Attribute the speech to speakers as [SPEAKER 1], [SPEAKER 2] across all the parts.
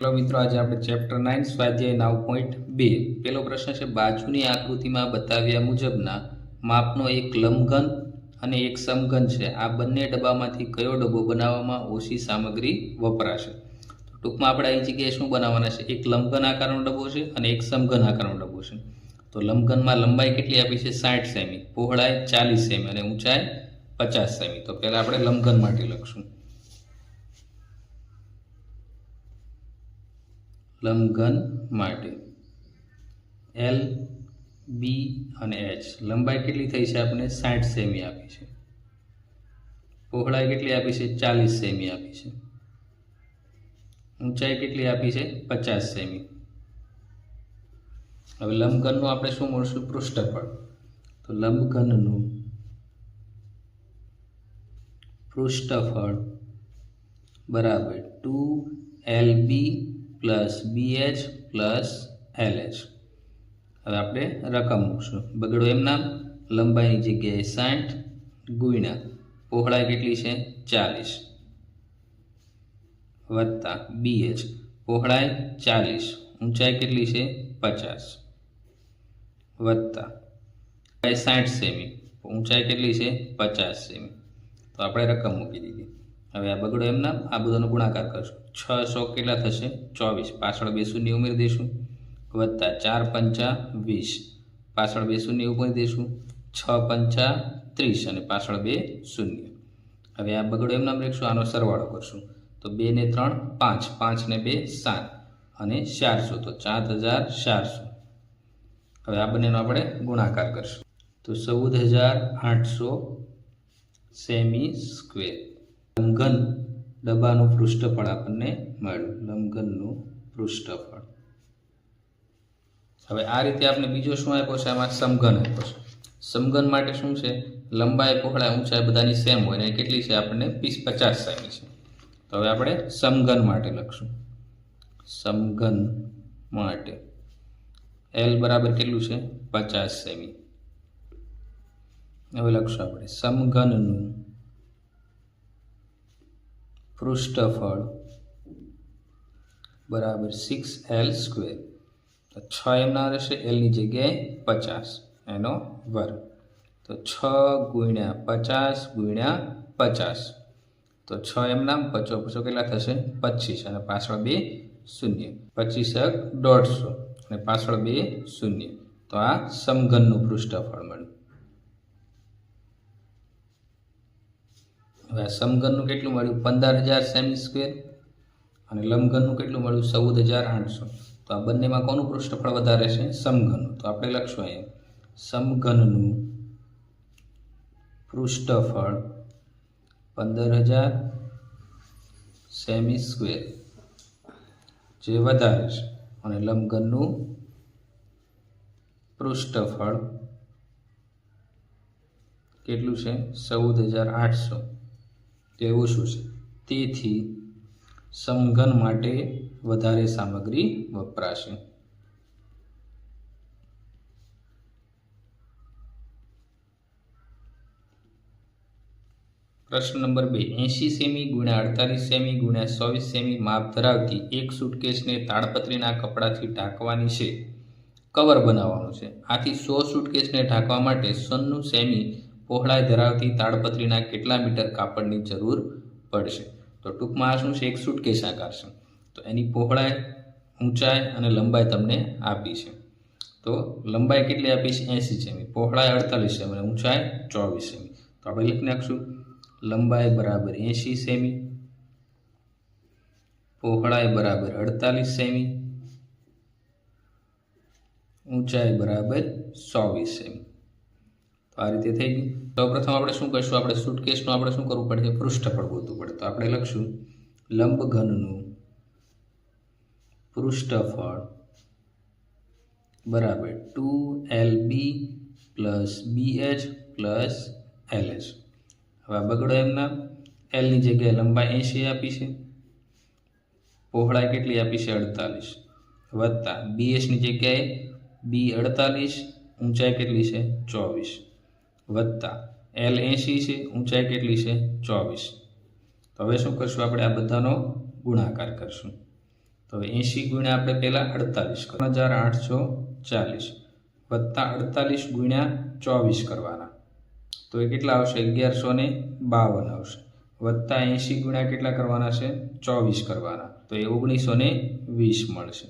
[SPEAKER 1] Hello मित्रों, आज આપણે ચેપ્ટર 9 સ્વાધ્યાય 9.2 પહેલો પ્રશ્ન છે બાજુની આકૃતિમાં બતાવ્યા મુજબના માપનો એક લંબઘન અને એક સમઘન છે. આ બંને ડબ્બામાંથી કયો ડબ્બો બનાવવામાં ઓછી સામગ્રી વપરાશે? તો ટૂંકમાં આપણે અહીં જગ્યાએ શું બનાવવાના છે? એક લંબઘન આકારનો ડબ્બો છે અને એક સમઘન આકારનો ડબ્બો છે. તો લંબઘનમાં લંબાઈ કેટલી આપી છે? 60 સેમી, પહોળાઈ 40 સેમી અને ઊંચાઈ 50 સેમી. તો પહેલા આપણે લંબઘન માટે લખશું. લંબઘન માટે એલ, બી અને એચ લંબાઈ કેટલી થઈ છે? આપણે 60 સેમી આપી છે. પહોળાઈ કેટલી આપી છે? 40 સેમી આપી છે. ઊંચાઈ કેટલી આપી છે? 50 સેમી. હવે લંબઘનનું આપણે શું મળશું? પૃષ્ઠફળ. તો લંબઘનનું પૃષ્ઠફળ બરાબર 2LB plus BH plus LH. હવે આપણે રકમ મૂકશું. બગડો એમ નામ લંબાઈની જગ્યાએ 60 ગુણ્યા પહોળાઈ કેટલી છે? 40 વત્તા BH પહોળાઈ 40 ઊંચાઈ કેટલી છે? 50 વત્તા 60 સેમી ઊંચાઈ કેટલી છે? 50 સેમી. તો આપણે રકમ મૂકી દીધી. હવે આ બગડો એમ નામ આ બધાનો ગુણાકાર કરશું. 6 સો કેટલા થશે? 24. પાછળ 2 શૂન્ય ઉમેરી દઈશું. વત્તા 4 પંચા 20 પાછળ 2 શૂન્ય ઉમેરી દઈશું. 6 પંચા 30 અને પાછળ 2 શૂન્ય. હવે આ બગડો એમ નામ લખશું. આનો સરવાળો કરશું. તો 2 ને 3 5, 5 ને 2 7 અને 400 તો 4400. હવે આ બંનેનો આપણે ગુણાકાર કરશું. તો 14800 સેમી સ્ક્વેર. લંબઘન ડબ્બાનું પૃષ્ઠફળ આપણને મળ્યું. લંબઘનનું પૃષ્ઠફળ. હવે આ રીતે આપણે બીજો શું આપ્યો છે? આમાં સમઘન આપ્યો છે. સમઘન માટે શું છે? લંબાઈ, પહોળાઈ, ઊંચાઈ બધાની સેમ હોય અને કેટલી છે? આપણને 50 સેમી છે. તો હવે આપણે સમઘન માટે લખશું. સમઘન માટે એલ બરાબર કેટલું છે? 50 સેમી. હવે લખશું આપણે સમઘનનું પૃષ્ઠફળ બરાબર 6L સ્ક્વેર. તો 6 એમના રહેશે, એલની જગ્યાએ 50 એનો વર્ગ. તો 6 ગુણ્યા 50 ગુણ્યા 50 તો 6 એમના 50 કેટલા થશે? 25 અને પાછળ 2 શૂન્ય. 25 150 અને પાછળ 2 શૂન્ય. તો આ સમઘનનું પૃષ્ઠફળ મળ્યું. હવે આ સમઘનનું કેટલું મળ્યું? 15000 સેમી સ્ક્વેર અને લંબઘનનું કેટલું મળ્યું? 14800. તો આ બંનેમાં કોનું પૃષ્ઠફળ વધારે છે? સમઘનનું. તો આપણે લખશું અહીંયા સમઘનનું પૃષ્ઠફળ 15000 સેમી સ્ક્વેર જે વધારે છે અને લંબઘનનું પૃષ્ઠફળ કેટલું છે? 14800 તેવું શું છે? તેથી સમઘન માટે વધારે સામગ્રી વપરાશે. પ્રશ્ન નંબર 2. 80 સેમી ગુણ્યા 48 સેમી ગુણ્યા 24 સેમી માપ ધરાવતી એક સુટકેસને તાડપત્રીના કપડાથી ઢાંકવાની છે. કવર બનાવવાનું છે. આથી 100 સુટકેસને ઢાંકવા માટે 96 સેમી પહોળાઈ ધરાવતી તાડપત્રીના કેટલા મીટર કાપડની જરૂર પડશે? તો ટૂંકમાં આ શું છે? એક સુટકેસ આકાર છે. તો એની પહોળાઈ, ઊંચાઈ અને લંબાઈ તમને આપી છે. તો લંબાઈ કેટલી આપી છે? 80 સેમી, પહોળાઈ 48 સેમી અને ઊંચાઈ 24 સેમી. તો આપણે લખી નાખશું લંબાઈ બરાબર 80 સેમી, પહોળાઈ બરાબર 48 સેમી, ઊંચાઈ બરાબર 24 સેમી. તો આ રીતે થઈ ગયું. તો પ્રથમ આપણે શું કરીશું? આપણે સુટકેસનું આપણે શું કરવું પડે? પૃષ્ઠફળ ગોતવું પડે. તો આપણે લખશું લંબઘનનું પૃષ્ઠફળ બરાબર 2LB plus BH plus LH. હવે આ બગડો એમના એલની જગ્યાએ લંબાઈ 80 આપી છે, પહોળાઈ કેટલી આપી છે? 48 વત્તા BHની જગ્યાએ B 48, ઊંચાઈ કેટલી છે? 24 વત્તા L 80 છે, ઊંચાઈ કેટલી છે? 24. તો હવે શું કરશું? આપણે આ બધાનો ગુણાકાર કરશું. તો 80 ગુણ્યા આપણે પહેલાં 48 3840 વત્તા 48 ગુણ્યા 24 કરવાના, તો એ કેટલા આવશે? 1152 આવશે. વત્તા 80 ગુણ્યા કેટલા કરવાના છે? 24 કરવાના, તો એ 1920 મળશે.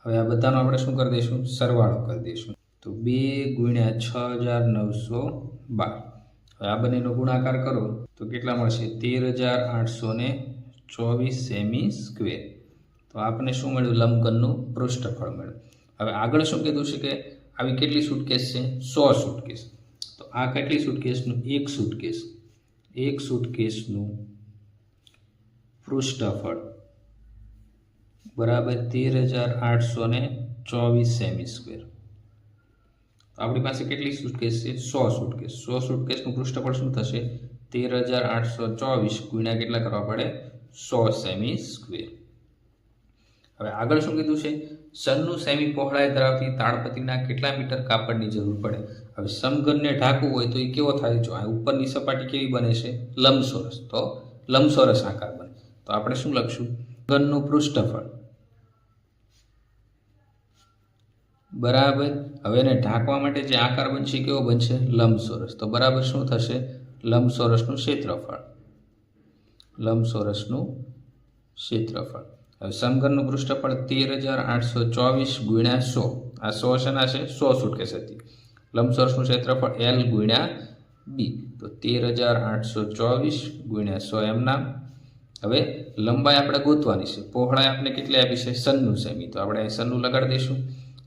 [SPEAKER 1] હવે આ બધાનો આપણે શું કરી દઈશું? સરવાળો કરી દઈશું. તો 2 ગુણ્યા 6912. હવે આ બંનેનો ગુણાકાર કરો તો કેટલા મળશે? 13824 સેમી સ્ક્વેર. તો આપણને શું મળ્યું? લંબઘનનું પૃષ્ઠફળ મળ્યું. હવે આગળ શું કીધું છે કે આવી કેટલી સુટકેસ છે? 100 સુટકેસ. તો આ કેટલી સુટકેસનું? એક સુટકેસ. એક સુટકેસનું પૃષ્ઠફળ બરાબર 13824 સેમી સ્ક્વેર. આપણી પાસે કેટલી સુટકેસ છે? 100 સુટકેસ. 100 સુટકેસનું પૃષ્ઠફળ શું થશે? 13824 ગુણ્યા કેટલા કરવા પડે? 100 સેમી સ્ક્વેર. હવે આગળ શું કીધું છે? સનનું સેમી પહોળાઈ ધરાવતી તાડપત્રીના કેટલા મીટર કાપડની જરૂર પડે? હવે સમઘનને ઢાંકવું હોય તો એ કેવો થાય? જો આ ઉપરની સપાટી કેવી બને છે? લંબચોરસ. તો લંબચોરસ આકાર બને. તો આપણે શું લખશું? ઘનનું પૃષ્ઠફળ બરાબર, હવે એને ઢાંકવા માટે જે આકાર બનશે કેવો બનશે? લંબચોરસ. તો બરાબર શું થશે? લંબચોરસનું ક્ષેત્રફળ. લંબચોરસનું ક્ષેત્રફળ. હવે સમઘનનું પૃષ્ઠફળ 13824 ગુણ્યા 100. આ 100 શેના છે? 100 સુટકેસ હતી. લંબચોરસનું ક્ષેત્રફળ L ગુણ્યા B. તો 13824 ગુણ્યા 100 એમ નામ. હવે લંબાઈ આપણે ગોતવાની છે. પહોળાઈ આપણે કેટલી આપી છે? 96 સેમી. તો આપણે અહીં 96 લગાડી દઈશું.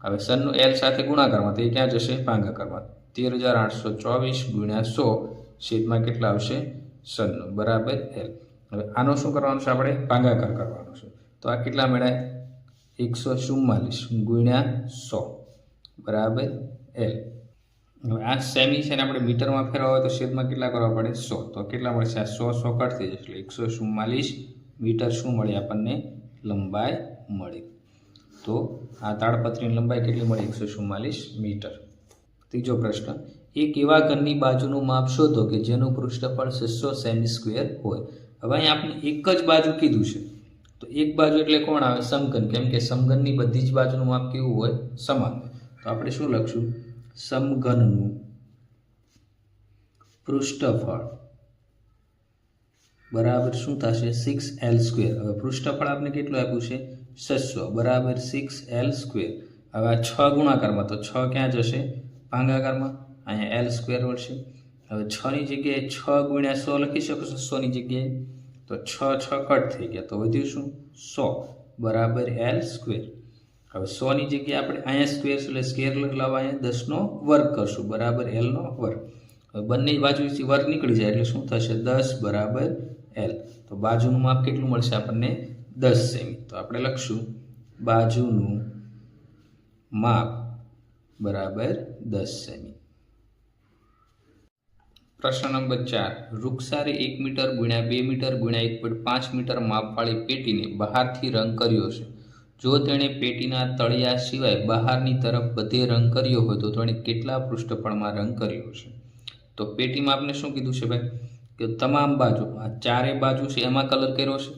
[SPEAKER 1] હવે સનનું L સાથે ગુણાકારમાં, તો એ ક્યાં જશે? ભાગાકારમાં. 13824 ગુણ્યા 100 છેદમાં કેટલા આવશે? 96 બરાબર L. હવે આનો શું કરવાનું છે? આપણે ભાગાકાર કરવાનો છે. તો આ કેટલા મળ્યા? 144 ગુણ્યા 100 બરાબર L. હવે આ સેમી છે ને આપણે મીટરમાં ફેરવા હોય તો છેદમાં કેટલા કરવા પડે? 100. તો કેટલા મળશે? આ 100 કટ થઈ જશે એટલે 144 મીટર શું મળે આપણને? લંબાઈ મળી. તો આ તાડપત્રીની લંબાઈ કેટલી મળી? 144 મીટર. ત્રીજો પ્રશ્ન, એક એવા ઘનની બાજુનું માપ શોધો કે જેનું પૃષ્ઠફળ 600 સેમી સ્ક્વેર હોય. હવે અહીં આપણે એક જ બાજુ કીધું છે, તો એક બાજુ એટલે કોણ આવે? સમઘન. કેમ કે સમઘનની બધી જ બાજુનું માપ કેવું હોય? સમાન. તો આપણે શું લખશું? સમઘનનું પૃષ્ઠફળ બરાબર શું થશે? 6L². હવે પૃષ્ઠફળ આપણે કેટલું આપ્યું છે? 600 બરાબર 6L². હવે આ 6 ગુણાકારમાં, તો 6 ક્યાં જશે? ભાગાકારમાં. અહીંયા L² મળશે. હવે 6 ની જગ્યાએ 6 ગુણ્યા 100 લખી શકો 600 ની જગ્યાએ. તો 6 કટ થઈ ગયા, તો વધ્યું શું? 100 બરાબર L². હવે 100 ની જગ્યાએ આપણે અહીંયા સ્ક્વેર એટલે સ્ક્વેર લાવવા અહીંયા 10નો વર્ગ કરશું બરાબર L નો વર્ગ. હવે બંને બાજુથી વર્ગ નીકળી જાય એટલે શું થશે? 10 બરાબર L. તો બાજુનું માપ કેટલું મળશે આપણને? 10 સેમી. તો આપણે લખશું બાજુનું માપ બરાબર 10 સેમી. પ્રશ્ન નંબર 4, વૃક્ષારે 1 મીટર ગુણ્યા 2 મીટર ગુણ્યા 1.5 મીટર માપવાળી પેટીને બહારથી રંગ કર્યો છે. જો તેણે પેટીના તળિયા સિવાય બહારની તરફ બધે રંગ કર્યો હોય તો તેણે કેટલા પૃષ્ઠફળમાં રંગ કર્યો છે? તો પેટીમાં આપણે શું કીધું છે ભાઈ? કે તમામ બાજુ, આ ચારે બાજુ છે એમાં કલર કર્યો છે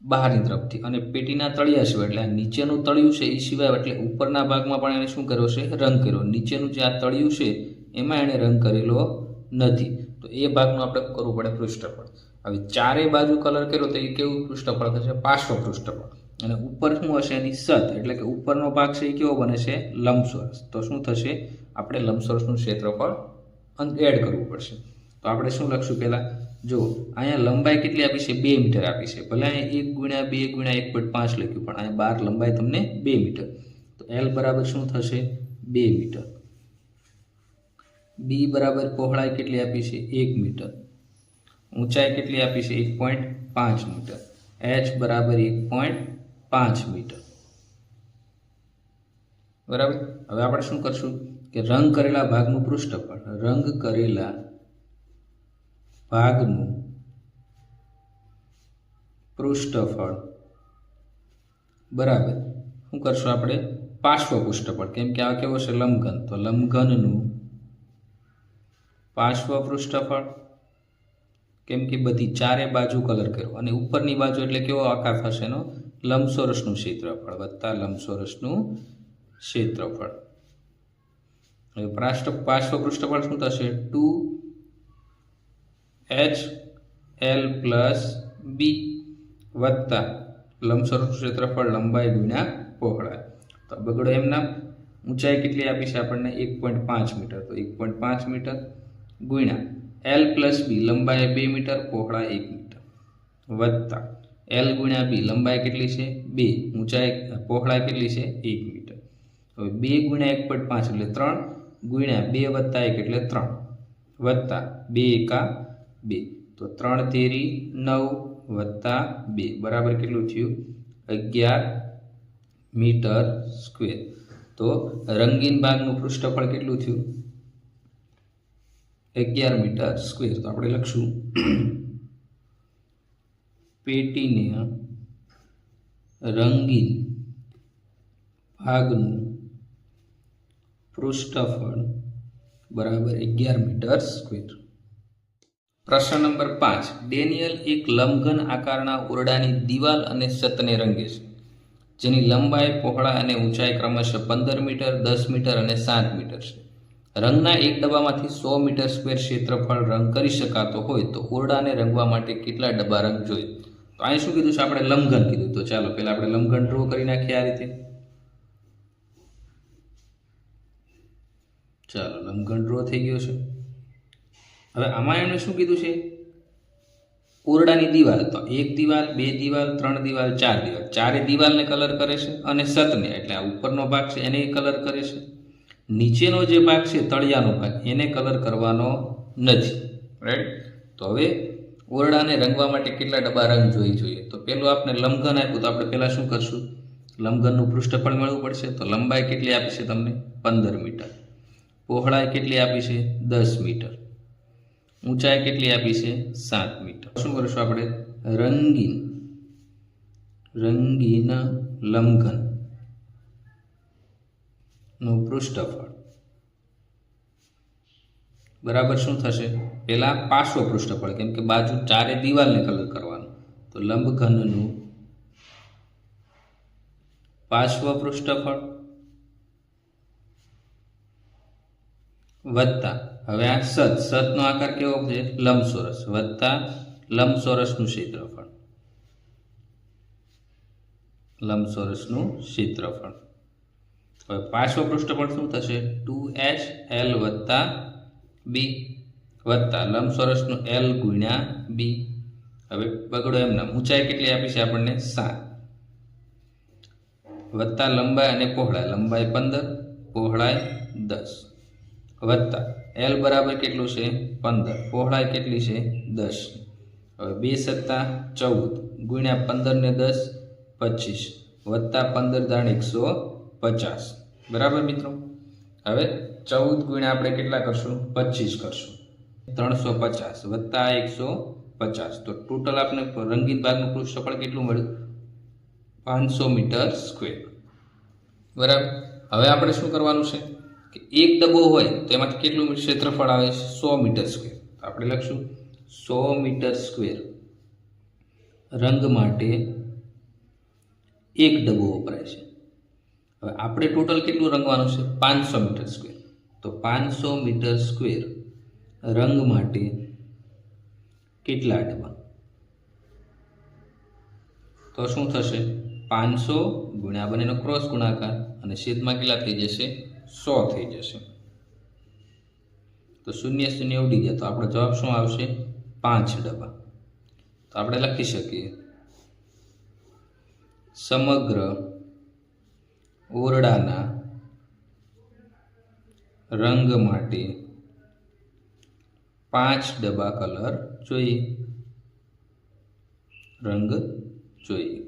[SPEAKER 1] બહારની તરફથી, અને પેટીના તળિયા સિવાય એટલે આ નીચેનું તળિયું છે એ સિવાય એટલે ઉપરના ભાગમાં પણ એને શું કર્યો છે? રંગ કર્યો. નીચેનું જે આ તળિયું છે એમાં એણે રંગ કરેલો નથી, તો એ ભાગનું આપણે કરવું પડે પૃષ્ઠફળ. હવે ચારે બાજુ કલર કર્યો તો એ કેવું પૃષ્ઠફળ થશે? પાર્શ્વ પૃષ્ઠફળ. અને ઉપર શું હશે? એની સત, એટલે કે ઉપરનો ભાગ છે એ કેવો બને છે? લંબચોરસ. તો શું થશે? આપણે લંબચોરસનું ક્ષેત્રફળ એડ કરવું પડશે. તો આપણે શું લખશું? પહેલાં જો અહીંયા લંબાઈ કેટલી આપી છે? 2 મીટર આપી છે. ભલે અહીંયા 1 ગુણ્યા 2 ગુણ્યા 1.5 લખ્યું, પણ અહીંયા 12 લંબાઈ તમને 2 મીટર. તો L બરાબર શું થશે? 2 મીટર. B બરાબર પહોળાઈ કેટલી આપી છે? 1 મીટર. ઊંચાઈ કેટલી આપી છે? 1.5 મીટર. H બરાબર 1.5 મીટર. બરાબર. હવે આપણે શું કરશું કે રંગ કરેલા ભાગનું પૃષ્ઠફળ, રંગ કરેલા ભાગનું પૃષ્ઠફળ બરાબર શું કરશું આપણે? પાર્શ્વ પૃષ્ઠફળ. કેમ કે આ કેવો છે? લંબઘન. તો લંબઘનનું પાર્શ્વ પૃષ્ઠફળ કેમ કે બધી ચારે બાજુ કલર કર્યો અને ઉપરની બાજુ એટલે કેવો આકાર થશે એનો લંબચોરસનું ક્ષેત્રફળ વત્તા લંબચોરસનું ક્ષેત્રફળ. હવે પાર્શ્વ પૃષ્ઠફળ શું થશે 2HL પ્લસ બી વત્તા લંબચોરસનું ક્ષેત્રફળ લંબાઈ ગુણ્યા પહોળાઈ. તો બગડો એમના ઊંચાઈ કેટલી આપી છે આપણને 1.5 મીટર. તો 1.5 મીટર ગુણ્યા L પ્લસ બી લંબાઈ 2 મીટર પહોળાઈ 1 મીટર વત્તા L ગુણ્યા બી લંબાઈ કેટલી છે 2, ઊંચાઈ પહોળાઈ કેટલી છે 1 મીટર. હવે 2 ગુણ્યા 1.5 એટલે 3 ગુણ્યા 2 વત્તા 1 એટલે 3 વત્તા 2 એકા 2. તો 3 તેરી 9 વત્તા 2 બરાબર કેટલું થયું 11 મીટર સ્ક્વેર. તો રંગીન ભાગનું પૃષ્ઠફળ કેટલું થયું 11 મીટર સ્ક્વેર. તો આપણે લખશું પેટીને રંગીન ભાગનું પૃષ્ઠફળ બરાબર 11 મીટર સ્ક્વેર. પ્રશ્ન નંબર 5. ડેનિયલ એક લંબઘન આકારના ઓરડાની દિવાલ અને છતને રંગે છે, જેની લંબાઈ પહોળાઈ અને ઊંચાઈ ક્રમશઃ 15 મીટર 10 મીટર અને 7 મીટર છે. રંગના એક ડબ્બામાંથી 100 મીટર સ્ક્વેર ક્ષેત્રફળ રંગ કરી શકાતો હોય તો ઓરડાને રંગવા માટે કેટલા ડબ્બા રંગ જોઈએ? તો અહીં શું કીધું છે આપણે લંબઘન કીધું. તો ચાલો પહેલા આપણે લંબઘન ડ્રો કરી નાખીએ આ રીતે. ચાલો લંબઘન ડ્રો થઈ ગયો છે. હવે આમાં એમણે શું કીધું છે ઓરડાની દિવાલ. તો એક દિવાલ 2 દિવાલ 3 દિવાલ 4 દિવાલ, ચારે દિવાલને કલર કરે છે અને છતને એટલે આ ઉપરનો ભાગ છે એને કલર કરે છે. નીચેનો જે ભાગ છે તળિયાનો ભાગ એને કલર કરવાનો નથી. રાઈટ. તો હવે ઓરડાને રંગવા માટે કેટલા ડબ્બા રંગ જોઈએ? તો પેલું આપણે લંબઘન આપ્યું તો આપણે પહેલાં શું કરશું લંબઘનનું પૃષ્ઠફળ મેળવવું પડશે. તો લંબાઈ કેટલી આપી છે તમને 15 મીટર, પહોળાઈ કેટલી આપી છે 10 મીટર, ઊંચાઈ કેટલી આપી છે 7 મીટર. શું કરશું આપણે રંગીન લંબઘન નું પૃષ્ઠફળ બરાબર શું થશે પહેલા પાર્શ્વ પૃષ્ઠફળ, કેમ કે બાજુ ચારે દિવાલને કલર કરવાનું. તો લંબઘનનું પાર્શ્વ પૃષ્ઠફળ વત્તા હવે આ છતનો આકાર કેવો છે લંબચોરસ વત્તા લંબચોરસનું ક્ષેત્રફળ હવે પાર્શ્વ પૃષ્ઠફળ શું થશે 2HL વત્તા બી વત્તા લંબચોરસનું L ગુણ્યા બી. હવે બગડો એમના ઊંચાઈ કેટલી આપી છે આપણને 7 વત્તા લંબાઈ અને પહોળાઈ, લંબાઈ 15 પહોળાઈ 10 વત્તા L બરાબર કેટલું છે 15, પહોળાઈ કેટલી છે 10. હવે 2 સત્તા 14 ગુણ્યા 15 ને 10 25 વત્તા 15 દાણ 150 બરાબર મિત્રો. હવે 14 ગુણ્યા આપણે કેટલા કરશું 25 કરશું 350 વત્તા 150. તો ટોટલ આપણે રંગીન ભાગનું પૃષ્ઠફળ કેટલું મળ્યું 500 મીટર સ્ક્વેર બરાબર. હવે આપણે શું કરવાનું છે કે એક ડબ્બો હોય તો એમાંથી કેટલું ક્ષેત્રફળ આવે 100 મીટર સ્ક્વેર. તો આપણે લખશું 100 મીટર સ્ક્વેર રંગ માટે એક ડબ્બો વપરાય છે. હવે આપણે ટોટલ કેટલું રંગવાનું છે 500 મીટર સ્ક્વેર. તો 500 મીટર સ્ક્વેર રંગ માટે કેટલા ડબ્બા? તો શું થશે 500 ગુણ્યા બંનેનો ક્રોસ ગુણાકાર અને છેદમાં કેટલા થઈ જશે 100 થઈ જશે. તો 0 0 ઉડી ગયા. તો આપણો જવાબ શું આવશે 5 ડબ્બા. તો આપણે લખી શકીએ સમગ્ર ઓરડાના રંગ માટે 5 ડબ્બા કલર જોઈએ, રંગ જોઈએ.